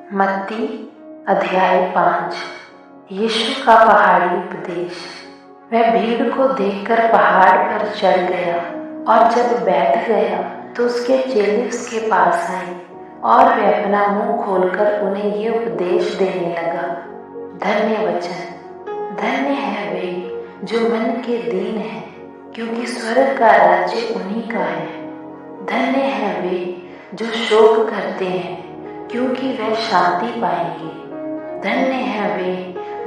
मत्ती अध्याय 5। यीशु का पहाड़ी उपदेश। वह भीड़ को देखकर पहाड़ पर चढ़ गया और जब बैठ गया तो उसके चेले उसके पास आए और वह अपना मुंह खोलकर उन्हें ये उपदेश देने लगा। धन्य वचन, धन्य है वे जो मन के दीन हैं, क्योंकि स्वर्ग का राज्य उन्हीं का है। धन्य है वे जो शोक करते हैं, क्योंकि वे शांति पाएंगे। धन्य है वे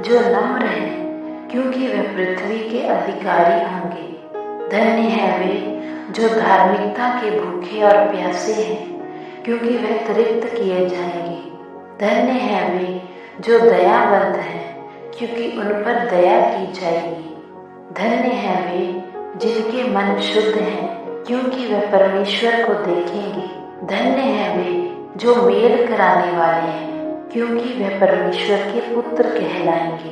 जो नम्र हैं, क्योंकि वे पृथ्वी के अधिकारी होंगे। धन्य है वे जो धार्मिकता के भूखे और प्यासे हैं, क्योंकि वे तृप्त किए जाएंगे। धन्य है वे जो दयावंत हैं, क्योंकि उन पर दया की जाएगी। धन्य है वे जिनके मन शुद्ध हैं, क्योंकि वे परमेश्वर को देखेंगे। धन्य है वे जो मेल कराने वाले हैं, क्योंकि वे परमेश्वर के पुत्र कहलाएंगे।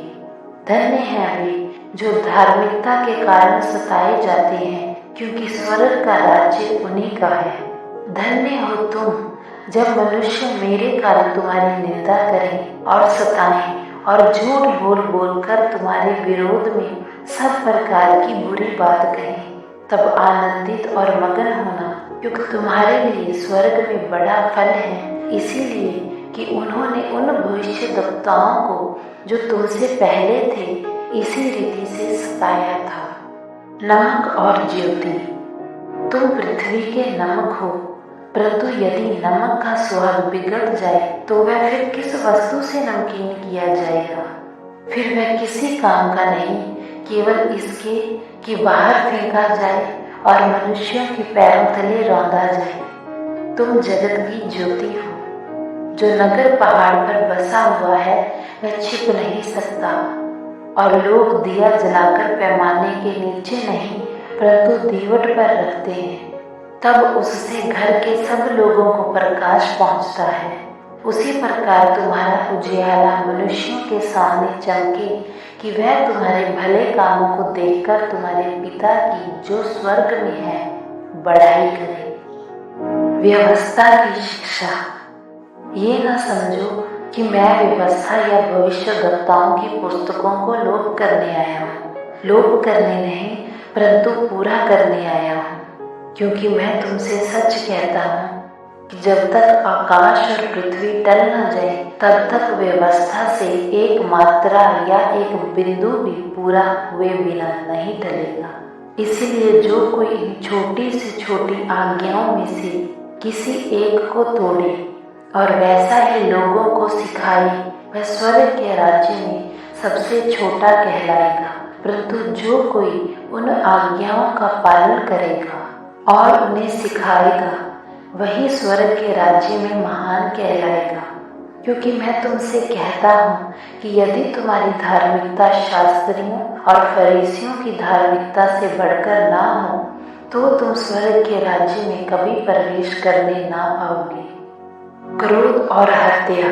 धन्य है वे जो धार्मिकता के कारण सताए जाते हैं, क्योंकि स्वर्ग का राज्य उन्हीं का है। धन्य हो तुम जब मनुष्य मेरे कारण तुम्हारी निंदा करें और सताएं और झूठ बोल बोल कर तुम्हारे विरोध में सब प्रकार की बुरी बात कहें। तब आनंदित और मगन होना, क्योंकि तुम्हारे लिए स्वर्ग में बड़ा फल है, इसीलिए कि उन्होंने उन भविष्यद्वक्ताओं को जो तुमसे पहले थे इसी रीति से सताया था। नमक और ज्योति। तुम पृथ्वी के नमक हो, परंतु यदि नमक का स्वाद बिगड़ जाए तो वह फिर किस वस्तु से नमकीन किया जाएगा? फिर वह किसी काम का नहीं, केवल इसके कि बाहर फेंका जाए और मनुष्यों के पैरों तले रौंदा जाए। तुम जगत की ज्योति हो। जो नगर पहाड़ पर बसा हुआ है वह छिप नहीं सकता, और लोग दिया जलाकर पैमाने के नीचे नहीं परंतु दीवट पर रखते हैं, तब उससे घर के सब लोगों को प्रकाश पहुंचता है। उसी प्रकार तुम्हारा उजियाला मनुष्यों के सामने चमके, कि वह तुम्हारे भले कामों को देखकर तुम्हारे पिता की जो स्वर्ग में है बढ़ाई करे। व्यवस्था की शिक्षा। ये न समझो कि मैं व्यवस्था या भविष्यद्वक्ताओं की पुस्तकों को लोप करने आया हूँ। लोप करने नहीं, परंतु पूरा करने आया हूँ। क्योंकि मैं तुमसे सच कहता हूँ कि जब तक आकाश और पृथ्वी टल न जाए तब तक व्यवस्था से एक मात्रा या एक बिंदु भी पूरा हुए बिना नहीं टलेगा। इसलिए जो कोई इन छोटी से छोटी आज्ञाओं में से किसी एक को तोड़े और वैसा ही लोगों को सिखाए, वह स्वर्ग के राज्य में सबसे छोटा कहलाएगा। परंतु जो कोई उन आज्ञाओं का पालन करेगा और उन्हें सिखाएगा, वही स्वर्ग के राज्य में महान कहलाएगा। क्योंकि मैं तुमसे कहता हूँ कि यदि तुम्हारी धार्मिकता शास्त्रियों और फरीसियों की धार्मिकता से बढ़कर ना हो तो तुम स्वर्ग के राज्य में कभी प्रवेश करने ना पाओगे। क्रोध और हत्या।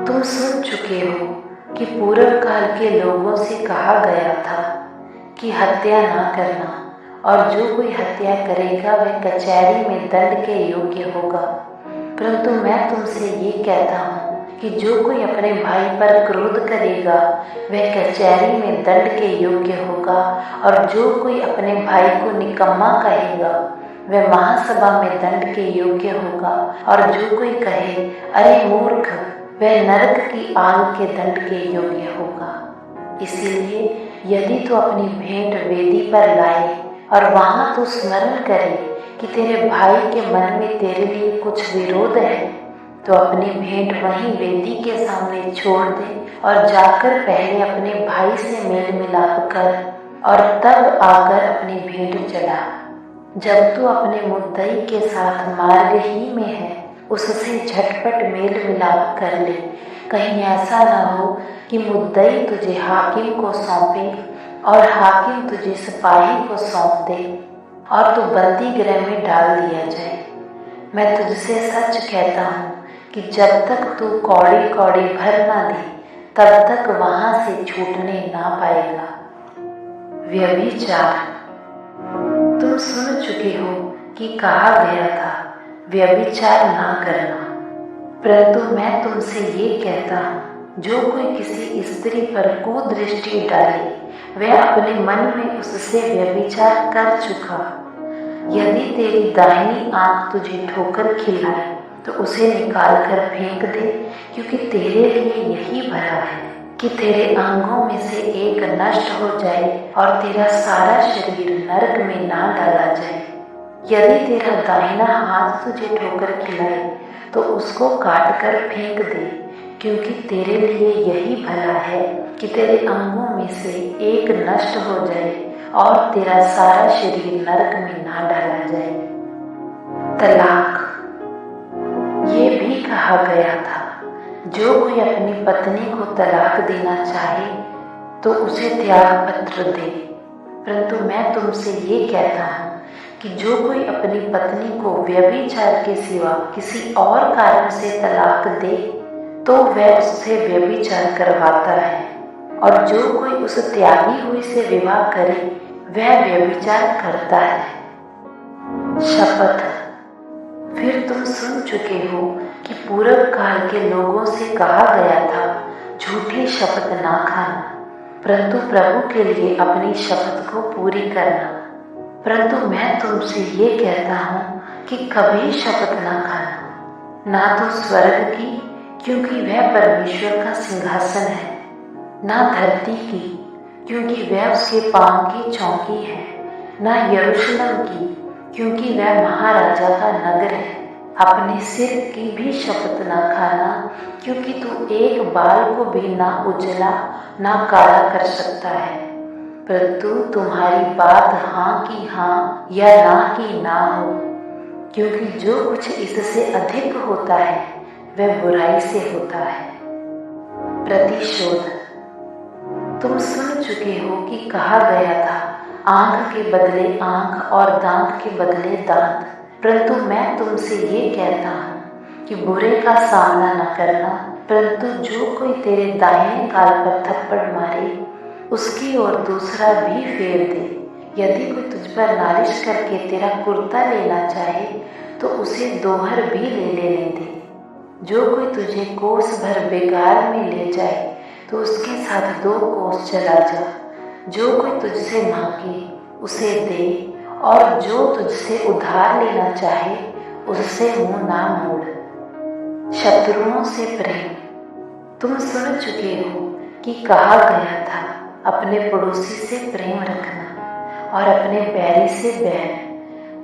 तुम सुन चुके हो कि पूर्व काल के लोगों से कहा गया था कि हत्या ना करना, और जो कोई हत्या करेगा वह कचहरी में दंड के योग्य होगा। परंतु मैं तुमसे ये कहता हूँ कि जो कोई अपने भाई पर क्रोध करेगा वह कचहरी में दंड के योग्य होगा, और जो कोई अपने भाई को निकम्मा कहेगा वह महासभा में दंड के योग्य होगा, और जो कोई कहे अरे मूर्ख, वह नरक की आग के दंड के योग्य होगा। इसीलिए यदि तू अपनी भेंट वेदी पर लाए और वहां तू स्मरण करे कि तेरे भाई के मन में तेरे लिए कुछ विरोध है, तो अपनी भेंट वहीं वेदी के सामने छोड़ दे और जाकर पहले अपने भाई से मेल मिलाप कर और तब आकर अपनी भेंट चढ़ा। जब तू अपने मुद्दई के साथ मार्ग ही में है, उससे झटपट मेल मिलाप कर ले। कहीं ऐसा न हो कि मुद्दई तुझे हाकिम को सौंपे और हाकिम तुझे सिपाही को सौंप दे और तू बंदी गृह में डाल दिया जाए। मैं तुझसे सच कहता हूँ कि जब तक तू कौड़ी कौड़ी भर ना दे तब तक वहां से छूटने ना पाएगा। व्यभिचार। तुम सुन चुके हो कि कहा गया था व्यभिचार ना करना, परंतु मैं तुमसे ये कहता हूँ, जो कोई किसी स्त्री पर कुदृष्टि डाले, वह अपने मन में उससे व्यभिचार कर चुका। यदि तेरी दाहिनी आंख तुझे ठोकर खिलाए तो उसे निकाल कर फेंक दे, क्योंकि तेरे लिए यही भला है कि तेरे अंगों में से एक नष्ट हो जाए और तेरा सारा शरीर नरक में ना डाला जाए। यदि तेरा दाहिना हाथ तुझे ठोकर खिलाए तो उसको काट कर फेंक दे, क्योंकि तेरे लिए यही भला है कि तेरे अंगों में से एक नष्ट हो जाए और तेरा सारा शरीर नरक में ना डाला जाए। तलाक। ये भी कहा गया था, जो कोई अपनी पत्नी को तलाक देना चाहे तो उसे त्याग पत्र दे। परंतु मैं तुमसे ये कहता हूँ कि जो कोई अपनी पत्नी को व्यभिचार के सिवा किसी और कारण से तलाक दे तो वह उससे व्यभिचार करवाता है, और जो कोई उस त्यागी हुई से विवाह करे वह व्यभिचार करता है। शपथ। फिर तुम सुन चुके हो कि पूर्व काल के लोगों से कहा गया था, झूठी शपथ ना खाना, परंतु प्रभु के लिए अपनी शपथ को पूरी करना। परंतु मैं तुमसे ये कहता हूँ कि कभी शपथ ना खाना, ना तो स्वर्ग की, क्योंकि वह परमेश्वर का सिंहासन है, ना धरती की, क्योंकि वह उसके पाँव की चौकी है, ना यरूशलेम की, क्योंकि वह महाराजा का नगर है। अपने सिर की भी शपथ ना खाना, क्योंकि तू एक बाल को भी ना उजला ना काला कर सकता है। परंतु तुम्हारी बात हाँ की हाँ या ना की ना हो, क्योंकि जो कुछ इससे अधिक होता है वह बुराई से होता है। प्रतिशोध। तुम सुन चुके हो कि कहा गया था, आंख के बदले आंख और दांत के बदले दांत। परंतु मैं तुमसे ये कहता हूँ कि बुरे का सामना न करना, परंतु जो कोई तेरे दाहिने गाल पर थप्पड़ मारे उसकी ओर दूसरा भी फेर दे। यदि कोई तुझ पर नालिश करके तेरा कुर्ता लेना चाहे तो उसे दोहर भी ले लेने दे। जो कोई तुझे कोस भर बेगार में ले जाए तो उसके साथ 2 कोस चला जा। जो कोई तुझसे मांगे उसे दे, और जो तुझसे उधार लेना चाहे उससे मुंह ना मोड़। शत्रुओं से प्रेम। तुम सुन चुके हो कि कहा गया था, अपने पड़ोसी से प्रेम रखना और अपने बैरी से बैर।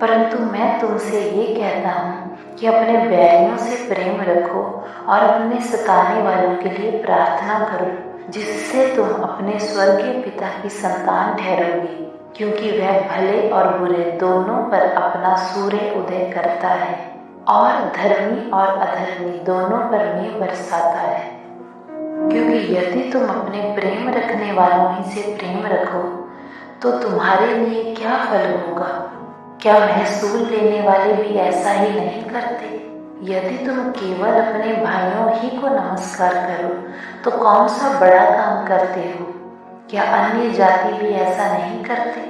परंतु मैं तुमसे ये कहता हूँ कि अपने बैरियों से प्रेम रखो और अपने सताने वालों के लिए प्रार्थना करो, जिससे तुम अपने स्वर्गीय पिता की संतान ठहरोगे, क्योंकि वह भले और बुरे दोनों पर अपना सूर्य उदय करता है और धर्मी और अधर्मी दोनों पर मेघ बरसाता है। क्योंकि यदि तुम अपने प्रेम रखने वालों ही से प्रेम रखो तो तुम्हारे लिए क्या फल होगा? क्या महसूल लेने वाले भी ऐसा ही नहीं करते? यदि तुम केवल अपने भाइयों ही को नमस्कार करो तो कौन सा बड़ा काम करते हो? क्या अन्य जाति भी ऐसा नहीं करते?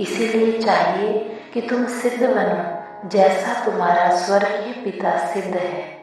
इसीलिए चाहिए कि तुम सिद्ध बनो, जैसा तुम्हारा स्वर्गीय पिता सिद्ध है।